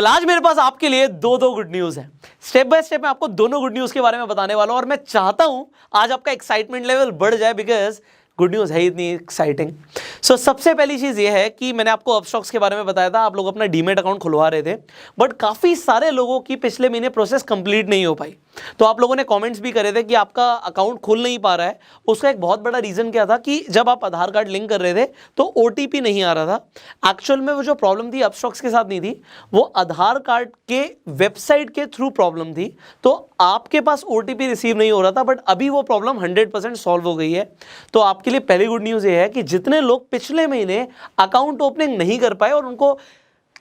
आज मेरे पास आपके लिए दो गुड न्यूज़ है। स्टेप बाय स्टेप मैं आपको दोनों गुड न्यूज़ के बारे में बताने वाला हूं और मैं चाहता हूं आज आपका एक्साइटमेंट लेवल बढ़ जाए, बिकॉज गुड न्यूज़ है इतनी एक्साइटिंग। सबसे पहली चीज़ ये है कि मैंने आपको अपस्टॉक्स के बारे में बताया था, आप लोग अपना डीमेट अकाउंट खुलवा रहे थे, बट काफ़ी सारे लोगों की पिछले महीने प्रोसेस कंप्लीट नहीं हो पाई। तो आप लोगों ने कमेंट्स भी करे थे कि आपका अकाउंट खुल नहीं पा रहा है। उसका एक बहुत बड़ा रीज़न क्या था कि जब आप आधार कार्ड लिंक कर रहे थे तो OTP नहीं आ रहा था। एक्चुअल में वो जो प्रॉब्लम थी अपस्टॉक्स के साथ नहीं थी, वो आधार कार्ड के वेबसाइट के थ्रू प्रॉब्लम थी। तो आपके पास OTP रिसीव नहीं हो रहा था, बट अभी वो प्रॉब्लम 100% सॉल्व हो गई है। तो आपके लिए पहली गुड न्यूज़ ये है कि जितने लोग पिछले महीने अकाउंट ओपनिंग नहीं कर पाए और उनको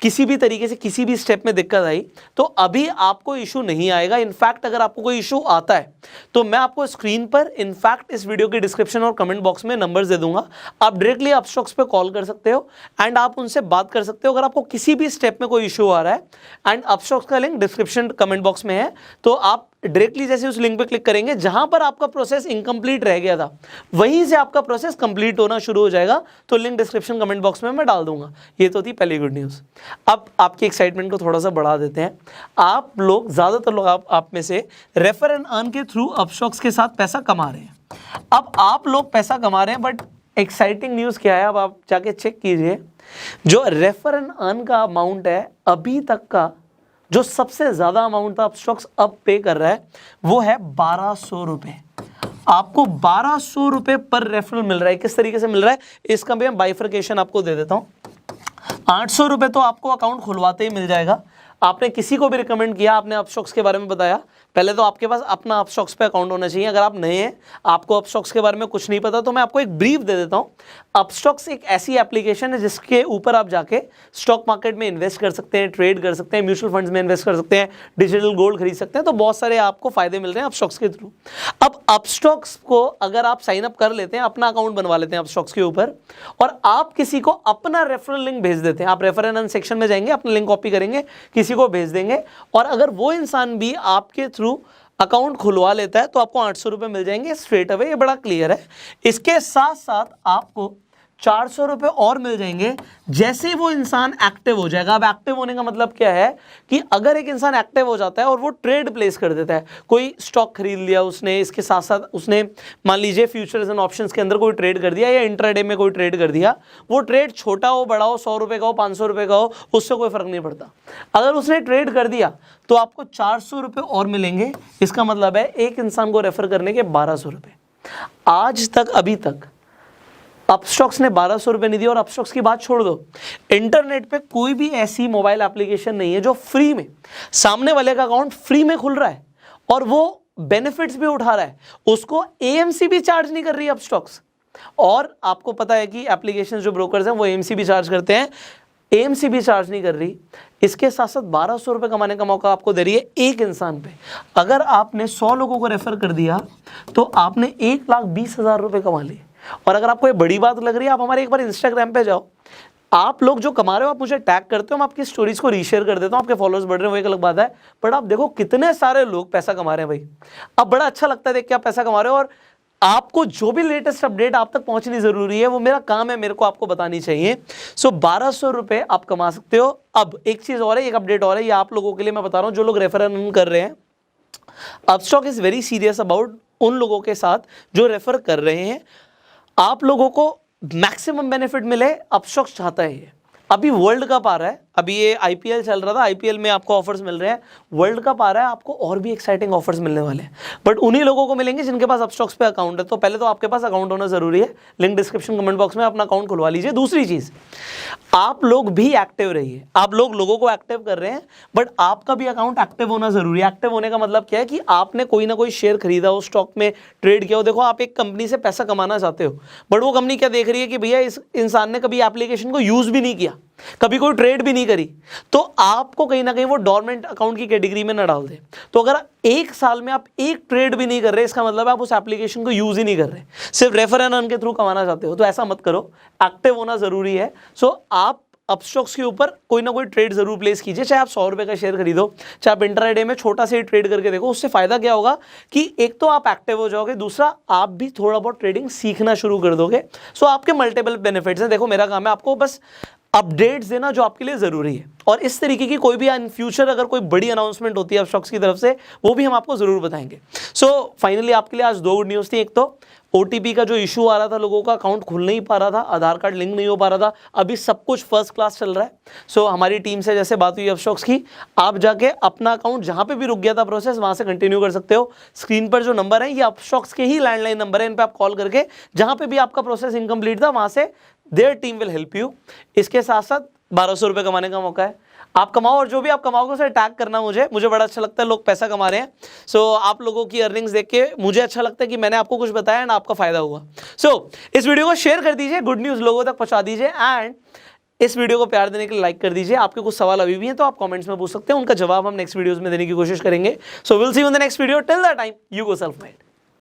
किसी भी तरीके से किसी भी स्टेप में दिक्कत आई, तो अभी आपको इशू नहीं आएगा। इनफैक्ट अगर आपको कोई इशू आता है तो मैं आपको स्क्रीन पर, इनफैक्ट इस वीडियो के डिस्क्रिप्शन और कमेंट बॉक्स में नंबर्स दे दूंगा। आप डायरेक्टली अपस्टॉक्स पे कॉल कर सकते हो एंड आप उनसे बात कर सकते हो अगर आपको किसी भी स्टेप में कोई इशू आ रहा है। एंड अपस्टॉक्स का लिंक डिस्क्रिप्शन कमेंट बॉक्स में है, तो आप डायरेक्टली जैसे उस लिंक पे क्लिक करेंगे, जहां पर आपका प्रोसेस इनकम्प्लीट रह गया था वहीं से आपका प्रोसेस कंप्लीट होना शुरू हो जाएगा। तो लिंक डिस्क्रिप्शन कमेंट बॉक्स में मैं डाल दूंगा। ये तो थी पहली गुड न्यूज़। अब आपकी एक्साइटमेंट को थोड़ा सा बढ़ा देते हैं। आप लोग, ज़्यादातर लोग आप में से रेफर एंड अर्न के थ्रू अपस्टॉक्स के साथ पैसा कमा रहे हैं। अब आप लोग पैसा कमा रहे हैं, बट एक्साइटिंग न्यूज़ क्या है, अब आप जाके चेक कीजिए। जो रेफर एंड अर्न का अमाउंट है, अभी तक का जो सबसे ज़्यादा अमाउंट था अपस्टॉक्स अब पे कर रहा है, वो है 1200 रुपये। आपको 1200 रुपये पर रेफरल मिल रहा है। किस तरीके से मिल रहा है इसका भी मैं बाइफर्केशन आपको दे देता हूँ। 800 रुपये तो आपको अकाउंट खुलवाते ही मिल जाएगा। आपने किसी को भी रिकमेंड किया, आपने अपस्टॉक्स के बारे में बताया, पहले तो आपके पास अपना अपस्टॉक्स पे अकाउंट होना चाहिए। अगर आप नए हैं, आपको अपस्टॉक्स के बारे में कुछ नहीं पता, तो मैं आपको एक ब्रीफ दे देता हूँ। अपस्टॉक्स एक ऐसी एप्लीकेशन है जिसके ऊपर आप जाके स्टॉक मार्केट में इन्वेस्ट कर सकते हैं, ट्रेड कर सकते हैं, म्यूचुअल फंड्स में इन्वेस्ट कर सकते हैं, डिजिटल गोल्ड खरीद सकते हैं। तो बहुत सारे आपको फायदे मिल रहे हैं अपस्टॉक्स के थ्रू। अब अपस्टॉक्स को अगर आप साइन अप कर लेते हैं, अपना अकाउंट बनवा लेते हैं अपस्टॉक्स के ऊपर, और आप किसी को अपना रेफरल लिंक भेज देते हैं, आप रेफर एंड अर्न सेक्शन में जाएंगे, अपना लिंक कॉपी करेंगे, किसी को भेज देंगे, और अगर वो इंसान भी आपके थ्रू अकाउंट खुलवा लेता है तो आपको 800 रुपये मिल जाएंगे स्ट्रेट अवे। ये बड़ा क्लियर है। इसके साथ साथ आपको 400 रुपये और मिल जाएंगे जैसे ही वो इंसान एक्टिव हो जाएगा। अब एक्टिव होने का मतलब क्या है कि अगर एक इंसान एक्टिव हो जाता है और वो ट्रेड प्लेस कर देता है, कोई स्टॉक खरीद लिया उसने, इसके साथ साथ उसने मान लीजिए फ्यूचर्स एंड ऑप्शंस के अंदर कोई ट्रेड कर दिया या इंट्राडे में कोई ट्रेड कर दिया, वो ट्रेड छोटा हो बड़ा हो, 100 रुपये का हो 500 रुपये का हो, उससे कोई फर्क नहीं पड़ता। अगर उसने ट्रेड कर दिया तो आपको 400 रुपये और मिलेंगे। इसका मतलब है एक इंसान को रेफर करने के 1200 रुपये। आज तक, अभी तक अपस्टॉक्स ने 1200 रुपये नहीं दिए। और अपस्टॉक्स की बात छोड़ दो, इंटरनेट पे कोई भी ऐसी मोबाइल एप्लीकेशन नहीं है जो फ्री में, सामने वाले का अकाउंट फ्री में खुल रहा है और वो बेनिफिट्स भी उठा रहा है, उसको AMC भी चार्ज नहीं कर रही है अपस्टॉक्स। और आपको पता है कि एप्लीकेशन जो ब्रोकर्स हैं वो AMC भी चार्ज करते हैं, AMC भी चार्ज नहीं कर रही। इसके साथ साथ 1200 रुपये कमाने का मौका आपको दे रही है एक इंसान पे। अगर आपने 100 लोगों को रेफर कर दिया तो आपने 1,20,000 रुपये कमा लिए। और अगर आपको ये बड़ी बात लग रही है, आप हमारे एक बार इंस्टाग्राम पे जाओ, आप लोग जो कमा रहे हो आप मुझे टैग करते हो, मैं आपकी स्टोरीज को रीशेयर कर देता हूँ, आपके फॉलोअर्स बढ़ रहे हैं, वो एक अलग बात है, बट आप देखो कितने सारे लोग पैसा कमा रहे हैं भाई। अब बड़ा अच्छा लगता है देख के आप पैसा कमा रहे हो। और आपको जो भी लेटेस्ट अपडेट आप तक पहुंचनी जरूरी है, वो मेरा काम है, मेरे को आपको बतानी चाहिए। 1200 रुपये आप कमा सकते हो। अब एक चीज और है, एक अपडेट और है, ये आप लोगों के लिए मैं बता रहा हूँ जो लोग रेफर कर रहे हैं। Upstox is very serious about उन लोगों के साथ जो रेफर कर रहे हैं। आप लोगों को मैक्सिमम बेनिफिट मिले, अपस्टॉक चाहता है ये। अभी वर्ल्ड कप आ रहा है, अभी ये IPL चल रहा था, IPL में आपको ऑफर्स मिल रहे हैं, वर्ल्ड कप आ रहा है, आपको और भी एक्साइटिंग ऑफर्स मिलने वाले हैं, बट उन्हीं लोगों को मिलेंगे जिनके पास अपस्टॉक्स पे अकाउंट है। तो पहले तो आपके पास अकाउंट होना जरूरी है, लिंक डिस्क्रिप्शन कमेंट बॉक्स में, अपना अकाउंट खुलवा लीजिए। दूसरी चीज, आप लोग भी एक्टिव रहिए। आप लोग लोगों को एक्टिव कर रहे हैं, बट आपका भी अकाउंट एक्टिव होना जरूरी है। एक्टिव होने का मतलब क्या है कि आपने कोई ना कोई शेयर खरीदा हो, स्टॉक में ट्रेड किया हो। देखो, आप एक कंपनी से पैसा कमाना चाहते हो, बट वो कंपनी क्या देख रही है कि भैया इस इंसान ने कभी एप्लीकेशन को यूज भी नहीं किया, कभी कोई ट्रेड भी नहीं करी, तो आपको कहीं ना कहीं वो डोरमेंट अकाउंट की कैटेगरी में ना डाल दे। तो अगर एक साल में आप एक ट्रेड भी नहीं कर रहे, इसका मतलब आप उस एप्लीकेशन को यूज ही नहीं कर रहे, सिर्फ रेफर एंड अर्न के थ्रू कमाना चाहते हो, तो ऐसा मत करो। एक्टिव होना जरूरी है। आप अपस्टॉक्स के ऊपर कोई ना कोई ट्रेड जरूर प्लेस कीजिए, चाहे आप 100 रुपये का शेयर खरीदो, चाहे आप इंट्राडे में छोटा से ही ट्रेड करके देखो। उससे फायदा क्या होगा कि एक तो आप एक्टिव हो जाओगे, दूसरा आप भी थोड़ा बहुत ट्रेडिंग सीखना शुरू कर दोगे। आपके मल्टीपल बेनिफिट्स हैं। देखो, मेरा काम है आपको बस अपडेट्स देना जो आपके लिए जरूरी है। और इस तरीके की कोई भी इन फ्यूचर अगर कोई बड़ी अनाउंसमेंट होती है अपस्टॉक्स की तरफ से, वो भी हम आपको जरूर बताएंगे। सो फाइनली आपके लिए आज 2 गुड न्यूज़ थी। एक तो OTP का जो इशू आ रहा था, लोगों का अकाउंट खुल नहीं पा रहा था, आधार कार्ड लिंक नहीं हो पा रहा था, अभी सब कुछ फर्स्ट क्लास चल रहा है। सो हमारी टीम से जैसे बात हुई अपस्टॉक्स की, आप जाके अपना अकाउंट जहां पे भी रुक गया था प्रोसेस, वहां से कंटिन्यू कर सकते हो। स्क्रीन पर जो नंबर है ये अपस्टॉक्स के ही लैंडलाइन नंबर है, इन पे आप कॉल करके जहां पे भी आपका प्रोसेस इनकम्प्लीट था वहां से their team will help you. इसके साथ साथ 1200 रुपये कमाने का मौका है, आप कमाओ, और जो भी आप कमाओगे उसे टैग करना मुझे बड़ा अच्छा लगता है लोग पैसा कमा रहे हैं। सो आप लोगों की अर्निंग्स देख के मुझे अच्छा लगता है कि मैंने आपको कुछ बताया एंड आपका फायदा हुआ। सो इस वीडियो को शेयर कर दीजिए, गुड न्यूज़ लोगों तक पहुंचा दीजिए, एंड इस वीडियो को प्यार देने के लिए लाइक कर दीजिए। आपके कुछ सवाल अभी भी हैं तो आप कमेंट्स में पूछ सकते हैं, उनका जवाब हम नेक्स्ट वीडियोस में देने की कोशिश करेंगे। So will see you in the next video, till that time you go self made.